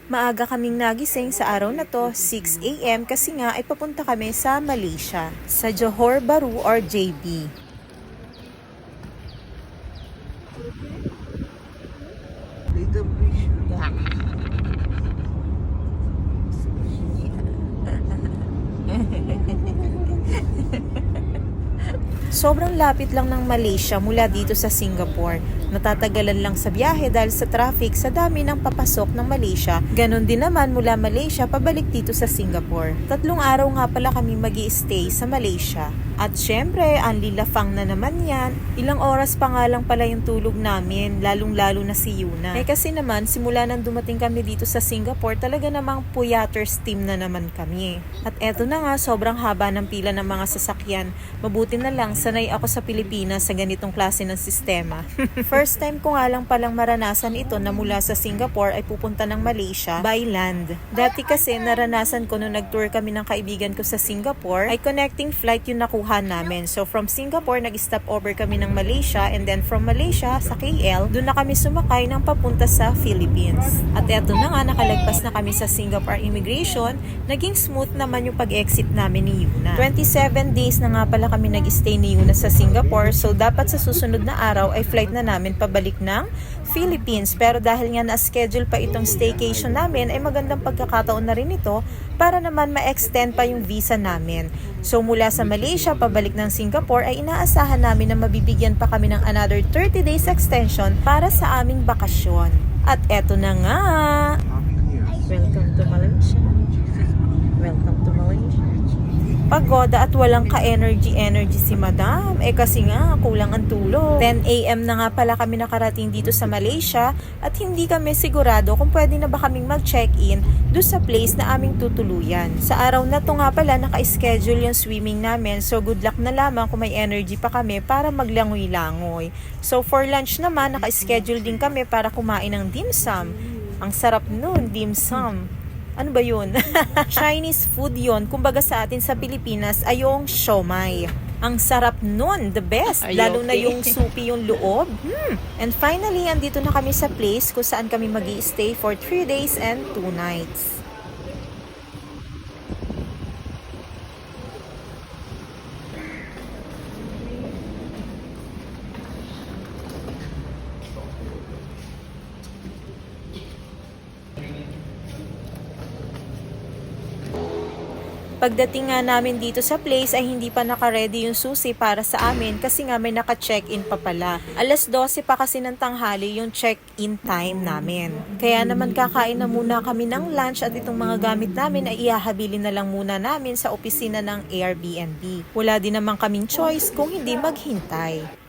Maaga kaming nagising sa araw na to, 6 a.m. kasi nga ay papunta kami sa Malaysia, sa Johor Bahru or JB. Sobrang lapit lang ng Malaysia mula dito sa Singapore. Natatagalan lang sa biyahe dahil sa traffic sa dami ng papasok ng Malaysia. Ganon din naman mula Malaysia pabalik dito sa Singapore. 3 araw nga pala kami magi-stay sa Malaysia. At syempre, ang lilafang na naman yan. Ilang oras pa nga lang pala yung tulog namin, lalong-lalo na si Yuna. Kasi naman, simula nang dumating kami dito sa Singapore, talaga namang puyaters team na naman kami. At eto na nga, sobrang haba ng pila ng mga sasakyan. Mabuti na lang, sanay ako sa Pilipinas sa ganitong klase ng sistema. First time ko nga lang palang maranasan ito na mula sa Singapore ay pupunta ng Malaysia by land. Dati kasi naranasan ko nung nag-tour kami ng kaibigan ko sa Singapore, ay connecting flight yung nakuha namin. So from Singapore, nag-stop over kami ng Malaysia, and then from Malaysia sa KL, doon na kami sumakay ng papunta sa Philippines. At eto na nga, nakalagpas na kami sa Singapore Immigration. Naging smooth naman yung pag-exit namin ni Yuna. 27 days na nga pala kami nag-stay ni Yuna sa Singapore, so dapat sa susunod na araw ay flight na namin pabalik ng Philippines. Pero dahil nga na-schedule pa itong staycation namin, ay magandang pagkakataon na rin ito para naman ma-extend pa yung visa namin. So mula sa Malaysia pabalik ng Singapore ay inaasahan namin na mabibigyan pa kami ng another 30 days extension para sa aming bakasyon. At eto na nga! Welcome to Malaysia. Welcome to Malaysia. Pagoda at walang ka-energy si Madam. Kasi nga, kulang ang tulog. 10 a.m. na nga pala kami nakarating dito sa Malaysia at hindi kami sigurado kung pwede na ba kaming mag-check-in doon sa place na aming tutuluyan. Sa araw na to nga pala, naka-schedule yung swimming namin. So, good luck na lamang kung may energy pa kami para maglangoy-langoy. So, for lunch naman, naka-schedule din kami para kumain ng dim sum. Ang sarap nun, dim sum. Ano ba yun? Chinese food yun. Kumbaga sa atin sa Pilipinas ay yung siomai. Ang sarap nun, the best. Lalo na yung soupy yung loob. And finally, andito na kami sa place kung saan kami magi-stay for 3 days and 2 nights. Pagdating nga namin dito sa place ay hindi pa naka-ready yung susi para sa amin kasi nga may naka-check-in pa pala. 12:00 pa kasi ng tanghali yung check-in time namin. Kaya naman kakain na muna kami ng lunch at itong mga gamit namin ay ihahabilin na lang muna namin sa opisina ng Airbnb. Wala din naman kaming choice kung hindi maghintay.